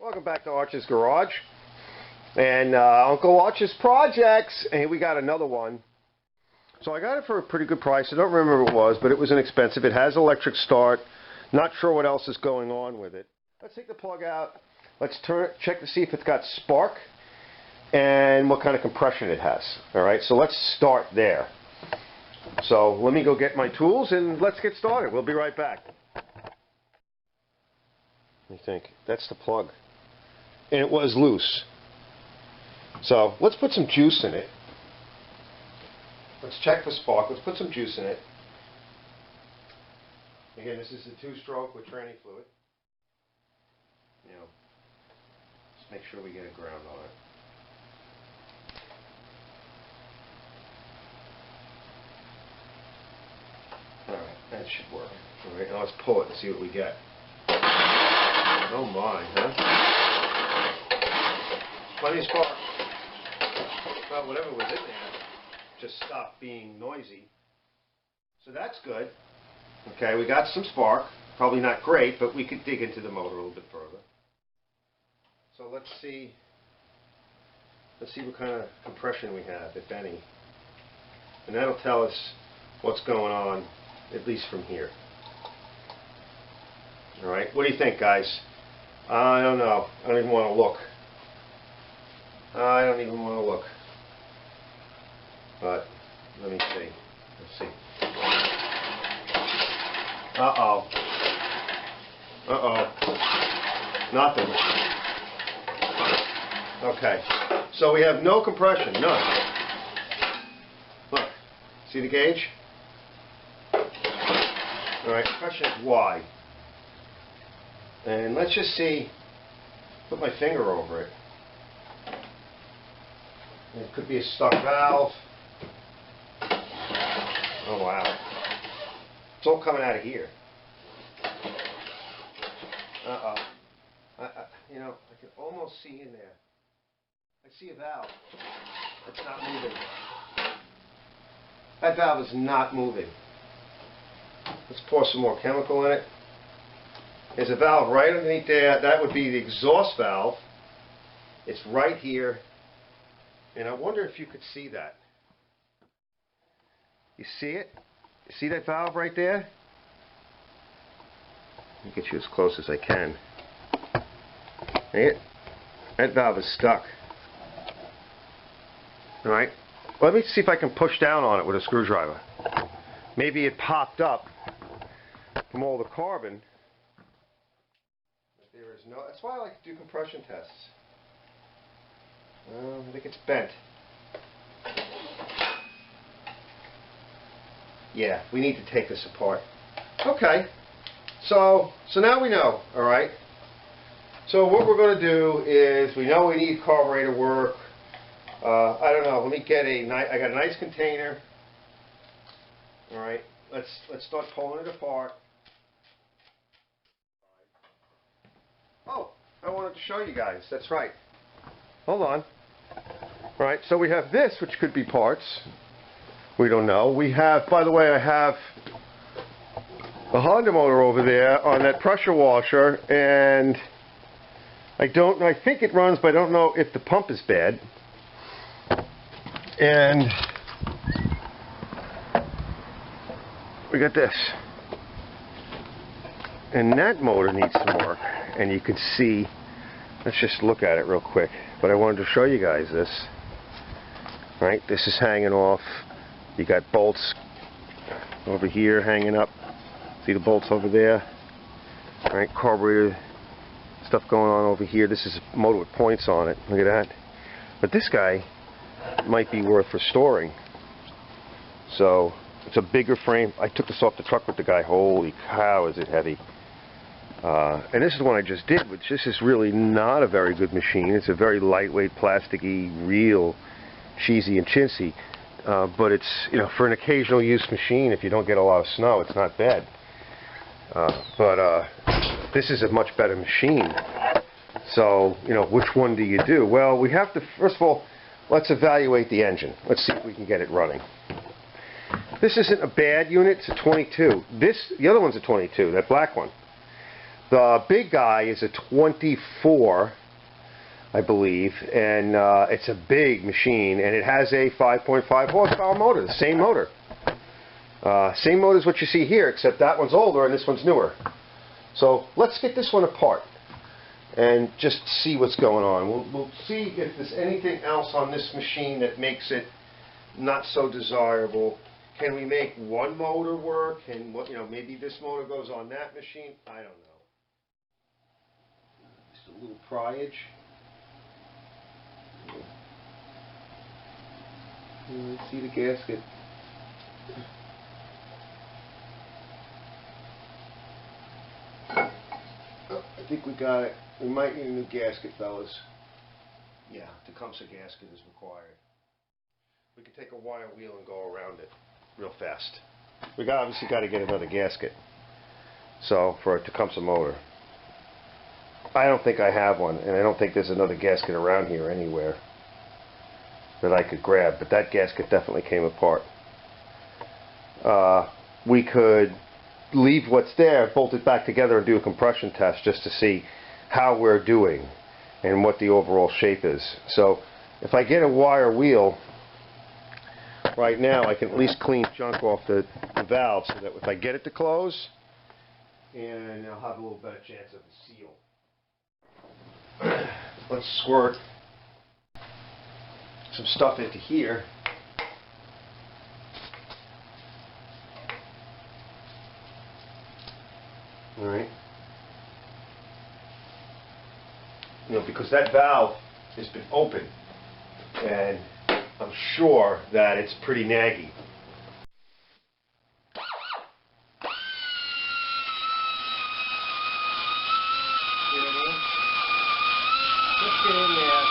Welcome back to Arch's Garage and Uncle Arch's Projects, and we got another one. So I got it for a pretty good price. I don't remember what it was, but it was inexpensive. It has electric start. Not sure what else is going on with it. Let's take the plug out. Let's check to see if it's got spark and what kind of compression it has. Alright, so let's start there. So let me go get my tools and let's get started. We'll be right back. What do you think? That's the plug. And it was loose. So let's put some juice in it. Let's check for spark. Let's put some juice in it. Again, this is a 2-stroke with tranny fluid. You know, just make sure we get a ground on it. Alright, that should work. Alright, now let's pull it and see what we get. Oh my, huh? Plenty of spark. Well, whatever was in there just stopped being noisy. So that's good. Okay, we got some spark. Probably not great, but we could dig into the motor a little bit further. So let's see what kind of compression we have, if any. And that'll tell us what's going on, at least from here. Alright, what do you think, guys? I don't know. I don't even want to look. I don't even want to look. But, let me see. Let's see. Uh-oh. Uh-oh. Nothing. Okay. So we have no compression. None. Look. See the gauge? Alright, question is why? And let's just see, put my finger over it. It could be a stuck valve. Oh wow. It's all coming out of here. Uh-oh. You know, I can almost see in there. I see a valve. It's not moving. That valve is not moving. Let's pour some more chemical in it. There's a valve right underneath there. That would be the exhaust valve. It's right here. And I wonder if you could see that. You see it? You see that valve right there? Let me get you as close as I can. See it? That valve is stuck. Alright. Well, let me see if I can push down on it with a screwdriver. Maybe it popped up from all the carbon. There is no. That's why I like to do compression tests. I think it's bent. Yeah, we need to take this apart. Okay. So now we know. All right. So what we're going to do is we know we need carburetor work. I don't know. Let me get I got a nice container. All right. Let's start pulling it apart. Oh, I wanted to show you guys. That's right. Hold on. All right, so we have this, which could be parts. We don't know. We have, by the way, I have the Honda motor over there on that pressure washer, and I think it runs, but I don't know if the pump is bad. And we got this. And that motor needs some work. And you can see, let's just look at it real quick. But I wanted to show you guys this. Right, this is hanging off. You got bolts over here hanging up. See the bolts over there? Right, carburetor stuff going on over here. This is a motor with points on it. Look at that. But this guy might be worth restoring. So it's a bigger frame. I took this off the truck with the guy. Holy cow, is it heavy. And this is one I just did, which this is really not a very good machine. It's a very lightweight, plasticky, real cheesy and chintzy. But it's, you know, for an occasional use machine, if you don't get a lot of snow, it's not bad. But this is a much better machine. So, you know, which one do you do? Well, we have to, first of all, let's evaluate the engine. Let's see if we can get it running. This isn't a bad unit. It's a 22. The other one's a 22, that black one. The big guy is a 24, I believe, and it's a big machine, and it has a 5.5 horsepower motor, the same motor. Same motor as what you see here, except that one's older and this one's newer. So let's get this one apart and just see what's going on. We'll see if there's anything else on this machine that makes it not so desirable. Can we make one motor work? And what, maybe this motor goes on that machine? I don't know. Just a little pryage. Let's see the gasket. Oh, I think we got it. We might need a new gasket, fellas. Yeah, Tecumseh gasket is required. We can take a wire wheel and go around it real fast. We obviously got to get another gasket. So, for a Tecumseh motor. I don't think I have one, and I don't think there's another gasket around here anywhere that I could grab, but that gasket definitely came apart. We could leave what's there, bolt it back together, and do a compression test just to see how we're doing and what the overall shape is. So if I get a wire wheel right now, I can at least clean junk off the valve so that if I get it to close, and I'll have a little better chance of a seal. Let's squirt some stuff into here. Alright. Because that valve has been open, and I'm sure that it's pretty naggy. See what I mean? Just get in there,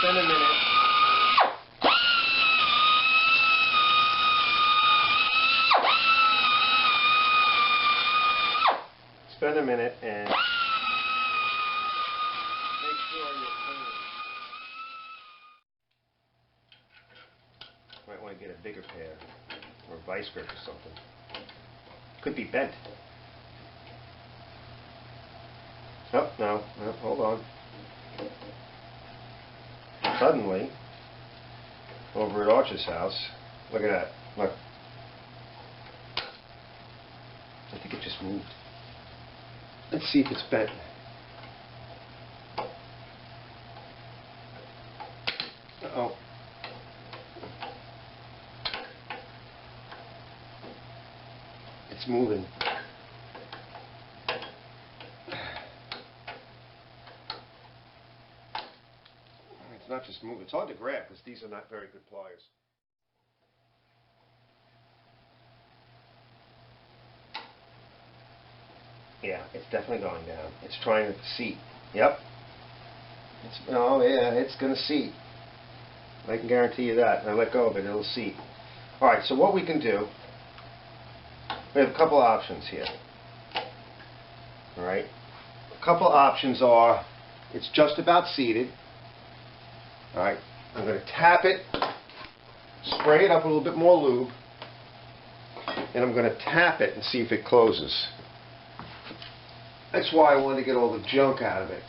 spend a minute. Spend a minute and make sure you're clean. Might want to get a bigger pair or a vice grip or something. Could be bent. Oh, no, hold on. Suddenly, over at Arch's house, look at that. Look. I think it just moved. Let's see if it's bent. Uh-oh. It's moving. It's not just moving. It's hard to grab because these are not very good pliers. Yeah, it's definitely going down. It's trying to seat. Yep. Oh yeah, it's going to seat. I can guarantee you that. I let go of it, it'll seat. Alright, so what we can do, we have a couple options here. Alright. A couple options are, it's just about seated. Alright. I'm going to tap it, spray it up with a little bit more lube, and I'm going to tap it and see if it closes. That's why I wanted to get all the junk out of it.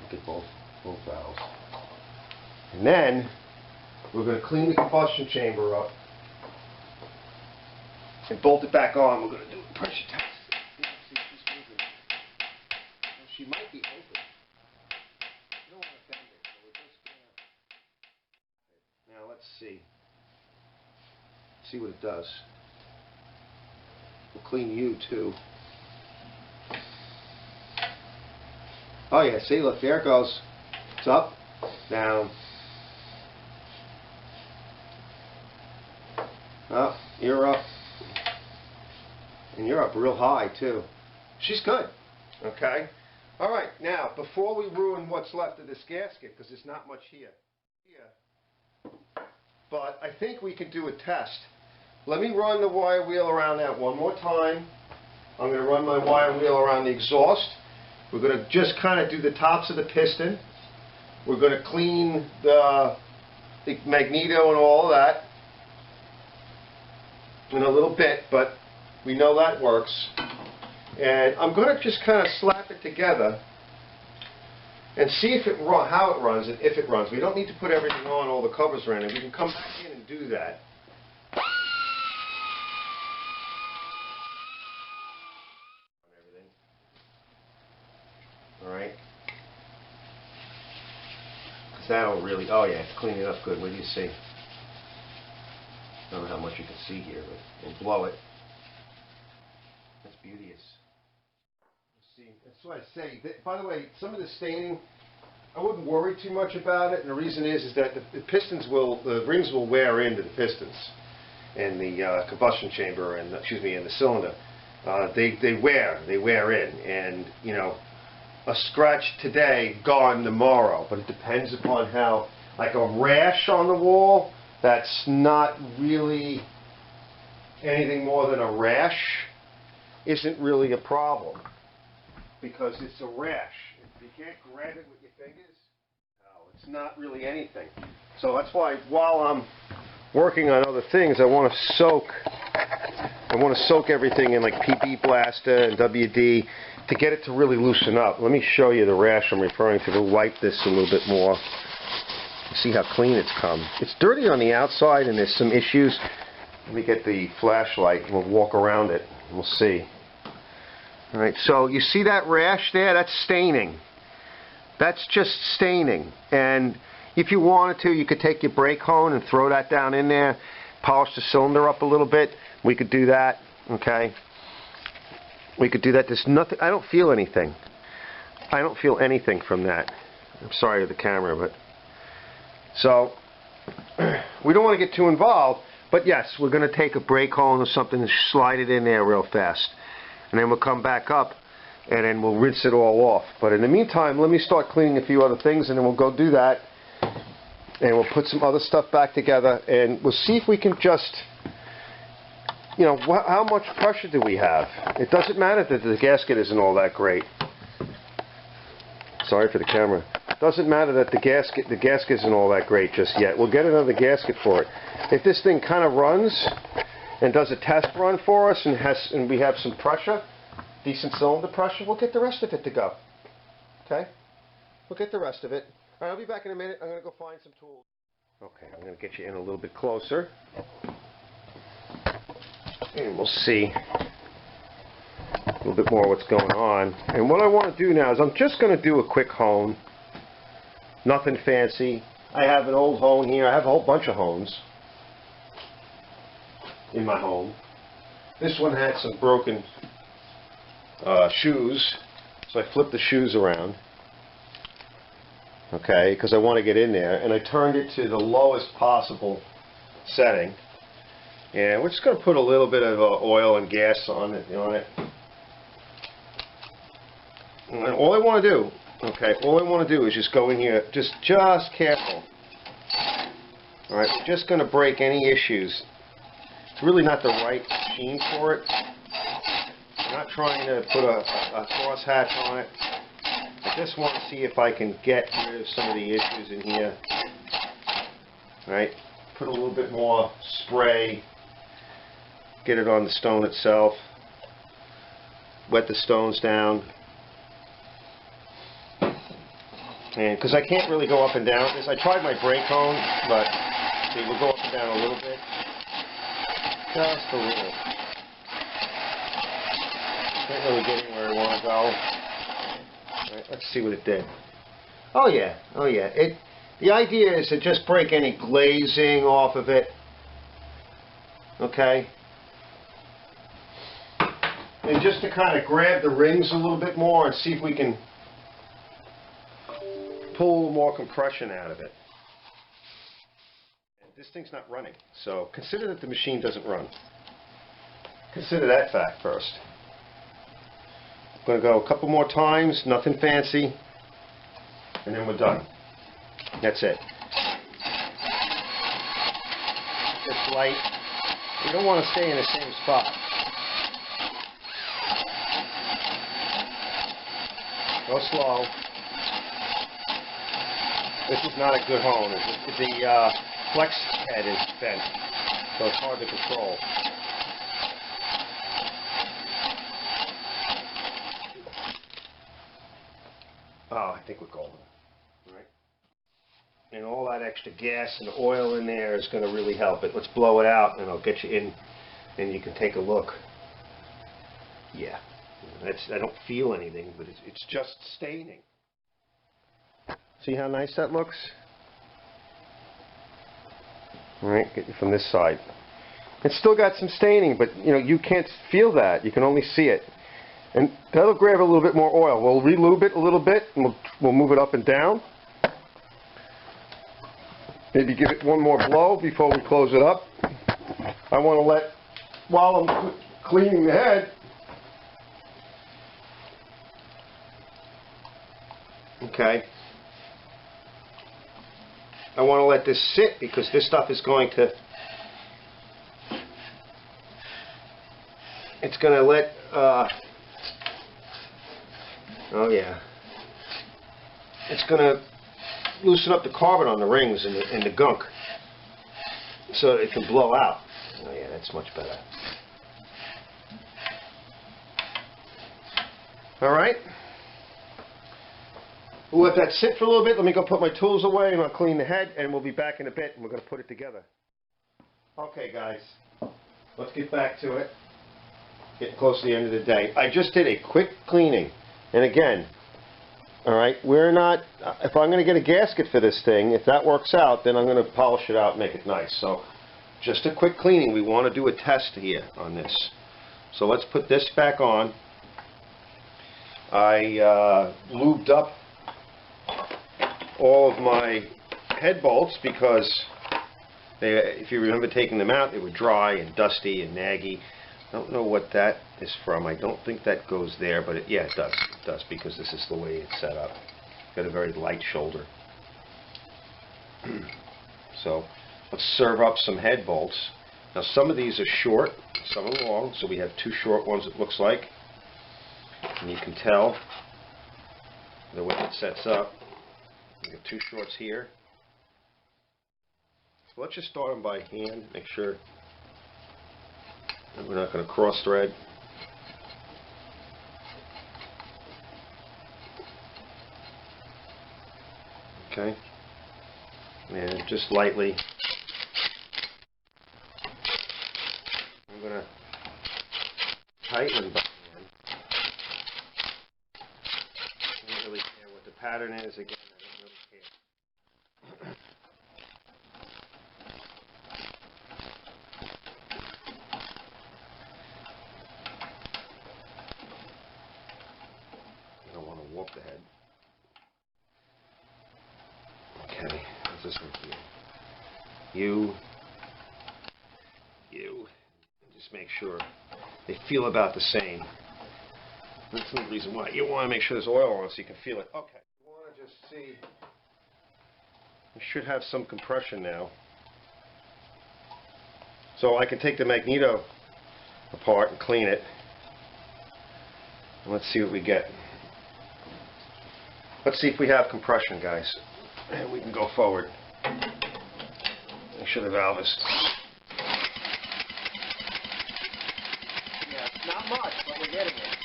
Look at both valves. And then we're going to clean the combustion chamber up and bolt it back on. We're going to do a pressure test. See if she's moving. Well, she might be open. We don't want to bend it, so we're just going to... Now let's see. See what it does. We'll clean you too. Oh yeah, see, look, there it goes. It's up, down. Oh, you're up. And you're up real high, too. She's good. Okay? Alright, now, before we ruin what's left of this gasket, because there's not much here. But I think we can do a test. Let me run the wire wheel around that one more time. I'm going to run my wire wheel around the exhaust. We're going to just kind of do the tops of the piston. We're going to clean the magneto and all of that in a little bit, but we know that works. And I'm going to just kind of slap it together and see if how it runs and if it runs. We don't need to put everything on, all the covers around it. We can come back in and do that. Alright. Because that'll really, oh yeah, it's cleaning it up good. What do you see? I don't know how much you can see here, but we'll blow it. That's beauteous. See, that's what I say. By the way, some of the staining, I wouldn't worry too much about it. And the reason is that the pistons the rings will wear into the pistons in the combustion chamber and in the cylinder. They wear in, and you know, a scratch today, gone tomorrow. But it depends upon how, like a rash on the wall, that's not really anything more than a rash, isn't really a problem. Because it's a rash. If you can't grab it with your fingers, no, it's not really anything. So that's why while I'm working on other things, I want to soak everything in like PB Blaster and WD to get it to really loosen up. Let me show you the rash I'm referring to. We'll wipe this a little bit more. See how clean it's come. It's dirty on the outside and there's some issues. Let me get the flashlight and we'll walk around it and we'll see. Alright, so you see that rash there? That's staining. That's just staining. And if you wanted to, you could take your brake hone and throw that down in there, polish the cylinder up a little bit. We could do that, okay? We could do that. There's nothing, I don't feel anything. I don't feel anything from that. I'm sorry to the camera, but... So, we don't want to get too involved, but yes, we're going to take a brake hone or something and slide it in there real fast. And then we'll come back up and then we'll rinse it all off. But in the meantime, let me start cleaning a few other things and then we'll go do that. And we'll put some other stuff back together and we'll see if we can just, you know, how much pressure do we have? It doesn't matter that the gasket isn't all that great. Sorry for the camera. It doesn't matter that the gasket isn't all that great just yet. We'll get another gasket for it. If this thing kind of runs and does a test run for us and we have some pressure, decent cylinder pressure, we'll get the rest of it to go. Okay? We'll get the rest of it. All right, I'll be back in a minute. I'm going to go find some tools. Okay, I'm going to get you in a little bit closer. And we'll see a little bit more what's going on. And what I want to do now is I'm just going to do a quick hone. Nothing fancy. I have an old hone here. I have a whole bunch of hones in my home. This one had some broken shoes, so I flipped the shoes around, okay, because I want to get in there, and I turned it to the lowest possible setting, and we're just going to put a little bit of oil and gas on it. And all I want to do, okay, all I want to do is just go in here, just careful. All right, just going to break any issues. It's really not the right machine for it. I'm not trying to put a crosshatch on it. I just want to see if I can get rid of some of the issues in here. All right, put a little bit more spray. Get it on the stone itself. Wet the stones down. And because I can't really go up and down this, I tried my brake hone, but see, we'll go up and down a little bit. Just a little. Can't really get it where I want to go. All right, let's see what it did. Oh yeah, oh yeah. The idea is to just break any glazing off of it. Okay. And just to kind of grab the rings a little bit more and see if we can pull a little more compression out of it. And this thing's not running, so consider that the machine doesn't run. Consider that fact first. I'm going to go a couple more times, nothing fancy, and then we're done. That's it. Just light. You don't want to stay in the same spot. Go slow. This is not a good hone. The flex head is bent, so it's hard to control. Oh, I think we're golden. All right. And all that extra gas and oil in there is going to really help it. Let's blow it out, and I'll get you in, and you can take a look. Yeah, I don't feel anything, but it's just staining. See how nice that looks? All right, get you from this side. It's still got some staining, but you know you can't feel that. You can only see it, and that'll grab a little bit more oil. We'll re-lube it a little bit, and we'll move it up and down. Maybe give it one more blow before we close it up. I want to let, while I'm cleaning the head, okay, I want to let this sit because this stuff is going to, it's going to let, oh yeah, it's going to loosen up the carbon on the rings and the gunk so it can blow out. Oh yeah, that's much better. Alright. We'll let that sit for a little bit. Let me go put my tools away and I'll clean the head and we'll be back in a bit and we're going to put it together. Okay guys, let's get back to it. Getting close to the end of the day. I just did a quick cleaning. And again, alright, we're not, if I'm going to get a gasket for this thing, if that works out, then I'm going to polish it out and make it nice. So, just a quick cleaning. We want to do a test here on this. So let's put this back on. I lubed up all of my head bolts because if you remember taking them out, they were dry and dusty and naggy. I don't know what that is from. I don't think that goes there, but yeah, it does. It does because this is the way it's set up. Got a very light shoulder. So let's serve up some head bolts. Now some of these are short, some are long, so we have two short ones it looks like. And you can tell the way it sets up. We got two shorts here. So let's just start them by hand, make sure that we're not going to cross thread. Okay, and just lightly I'm going to tighten them by hand. I don't really care what the pattern is. Again, I don't really care. I don't want to warp the head. Okay, how's this one feel? You, and just make sure they feel about the same. That's the reason why. You want to make sure there's oil on it so you can feel it. Okay, you want to just see, you should have some compression now. So I can take the magneto apart and clean it. And let's see what we get. Let's see if we have compression, guys. And we can go forward. Make sure the valve is... Yeah, not much, but we're getting it.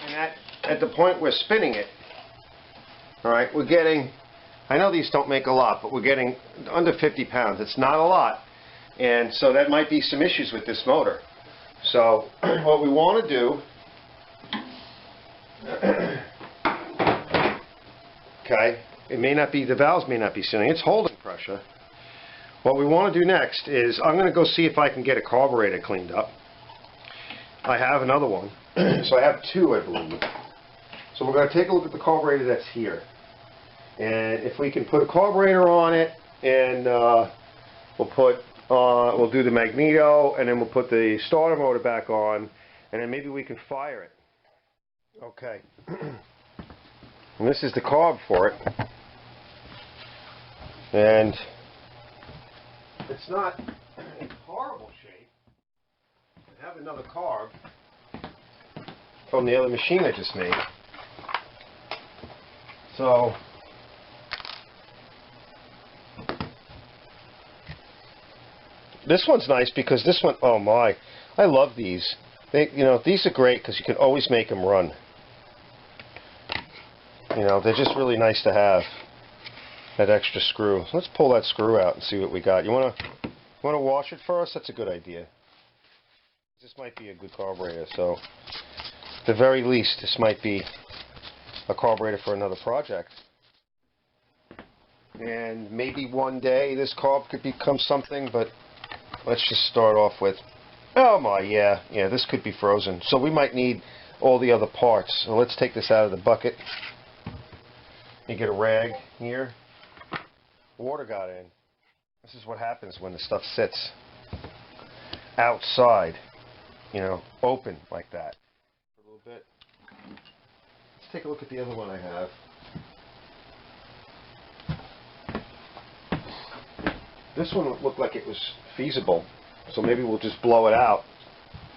And at the point we're spinning it, alright, we're getting... I know these don't make a lot, but we're getting under 50 pounds. It's not a lot. And so that might be some issues with this motor. So what we want to do... Okay, it may not be, the valves may not be spinning, it's holding pressure. What we want to do next is, I'm going to go see if I can get a carburetor cleaned up. I have another one, so I have two, I believe. So we're going to take a look at the carburetor that's here. And if we can put a carburetor on it, and we'll do the magneto, and then we'll put the starter motor back on, and then maybe we can fire it. Okay. And this is the carb for it, and it's not in horrible shape. I have another carb from the other machine I just made. So this one's nice because this one, oh my, I love these. These are great because you can always make them run. You know, they're just really nice to have, that extra screw. So let's pull that screw out and see what we got. You wanna wash it first? That's a good idea. This might be a good carburetor, so at the very least this might be a carburetor for another project. And maybe one day this carb could become something, but let's just start off with, oh my, yeah, this could be frozen. So we might need all the other parts. So let's take this out of the bucket. You get a rag here. Water got in. This is what happens when the stuff sits outside, you know, open like that. For a little bit. Let's take a look at the other one I have. This one looked like it was feasible, so maybe we'll just blow it out.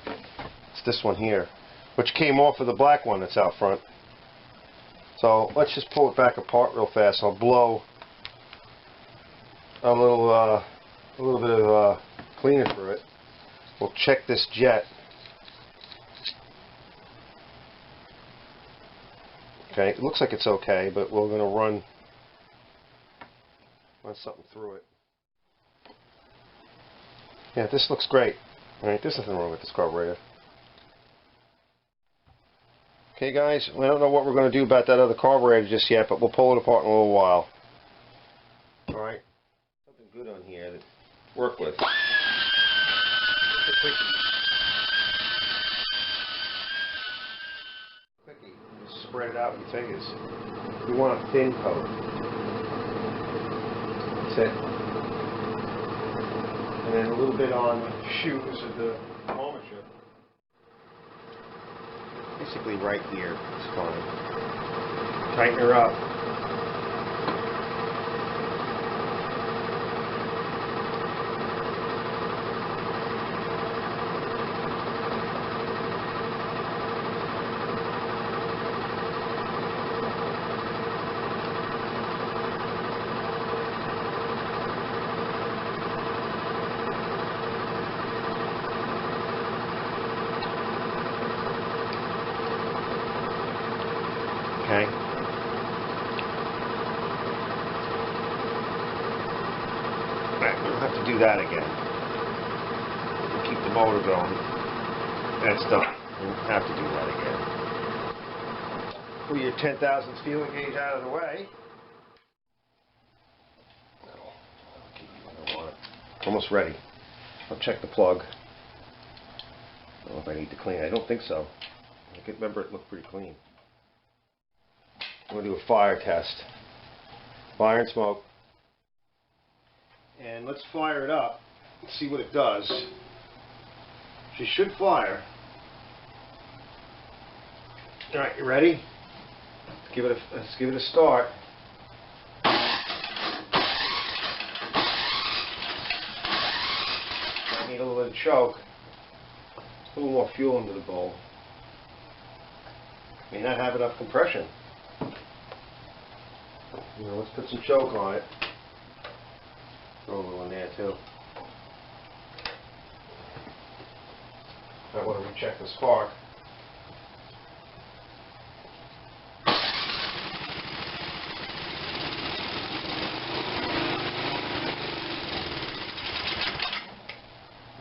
It's this one here, which came off of the black one that's out front. So let's just pull it back apart real fast. I'll blow a little bit of cleaner through it. We'll check this jet. Okay, it looks like it's okay, but we're going to run something through it. Yeah, this looks great. All right, there's nothing wrong with this carburetor. Okay, guys, we don't know what we're going to do about that other carburetor just yet, but we'll pull it apart in a little while. All right, something good on here to work with. Just a quickie. Just spread it out with your fingers. We want a thin coat. That's it. And then a little bit on the shoes of the armature. Basically right here is fine. Tighten her up. Okay. Alright, we don't have to do that again. We'll keep the motor going. That's done. We don't have to do that again. Pull your 10,000 feeling gauge out of the way. Almost ready. I'll check the plug. I don't know if I need to clean it. I don't think so. I can remember it looked pretty clean. I'm going to do a fire test. Fire and smoke. And let's fire it up and see what it does. She should fire. Alright, you ready? Let's give it a start. I need a little bit of choke. A little more fuel into the bowl. May not have enough compression. You know, let's put some choke on it. Throw a little in there too. I want to recheck the spark.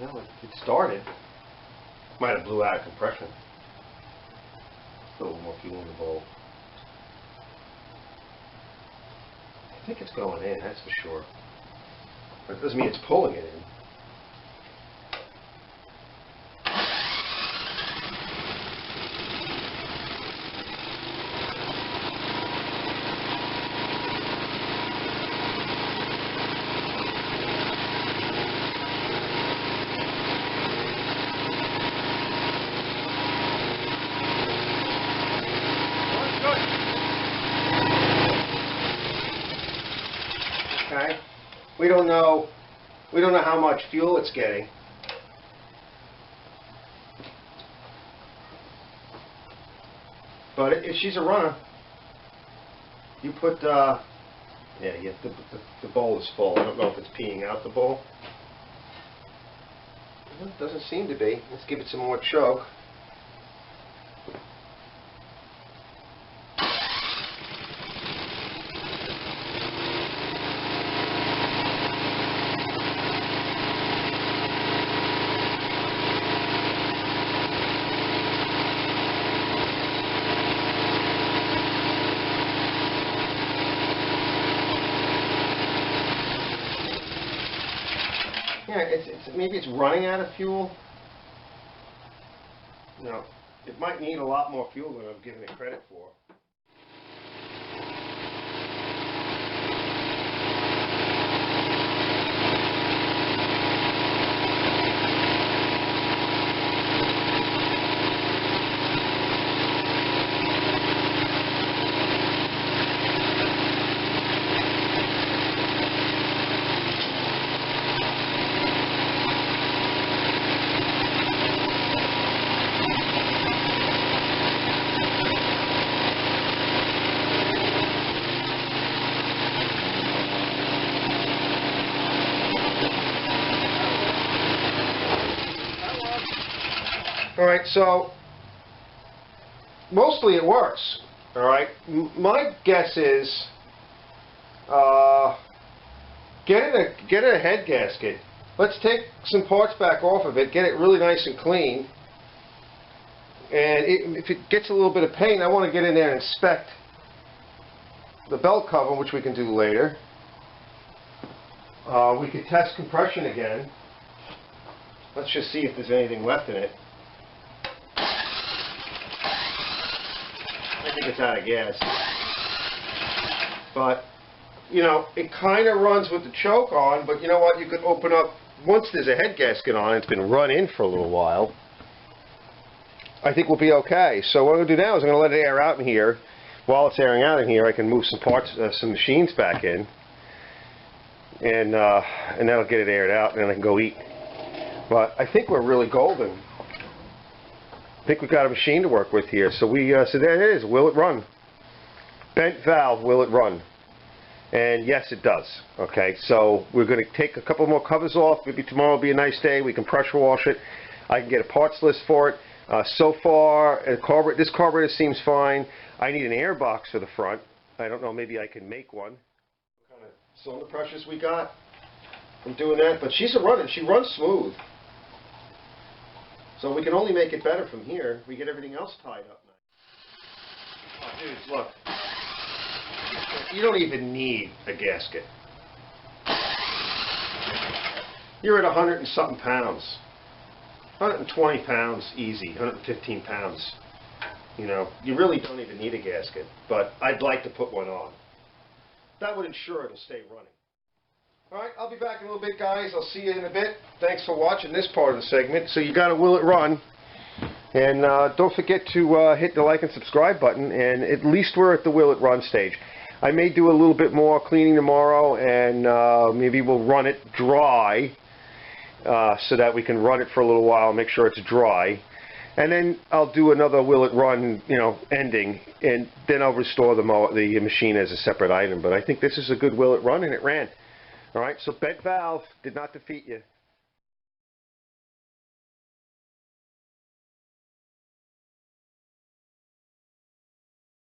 Well, it started. Might have blew out of compression. Put a little more fuel in the bowl. I think it's going in, that's for sure. But it doesn't mean it's pulling it in. Okay. We don't know how much fuel it's getting. But if she's a runner, you put the bowl is full. I don't know if it's peeing out the bowl. It doesn't seem to be. Let's give it some more choke. Yeah, maybe it's running out of fuel. No, it might need a lot more fuel than I'm giving it credit for. Alright, so mostly it works. Alright, my guess is get it a head gasket. Let's take some parts back off of it, get it really nice and clean. And if it gets a little bit of paint, I want to get in there and inspect the belt cover, which we can do later. We could test compression again. Let's just see if there's anything left in it. I think it's out of gas. But, you know, it kind of runs with the choke on, but you know what? You could open up, once there's a head gasket on, it's been run in for a little while. I think we'll be okay. So what I'm going to do now is I'm going to let it air out in here. While it's airing out in here, I can move some parts, some machines back in. And that'll get it aired out, and then I can go eat. But I think we're really golden. I think we've got a machine to work with here. So so there it is. Will it run? Bent valve. Will it run? And yes, it does. Okay. So we're going to take a couple more covers off. Maybe tomorrow will be a nice day. We can pressure wash it. I can get a parts list for it. So far, this carburetor seems fine. I need an air box for the front. I don't know. Maybe I can make one. What kind of cylinder pressures we got from doing that? But she's a runner. She runs smooth. So we can only make it better from here. We get everything else tied up nice. Oh, dudes, look. You don't even need a gasket. You're at 100 and something pounds. 120 pounds easy, 115 pounds. You know, you really don't even need a gasket, but I'd like to put one on. That would ensure it'll stay running. Alright, I'll be back in a little bit, guys. I'll see you in a bit. Thanks for watching this part of the segment. So you got to will it run. And don't forget to hit the like and subscribe button. And at least we're at the will it run stage. I may do a little bit more cleaning tomorrow, and maybe we'll run it dry so that we can run it for a little while, make sure it's dry. And then I'll do another will it run, you know, ending, and then I'll restore the machine as a separate item. But I think this is a good will it run, and it ran. All right, so bent valve did not defeat you.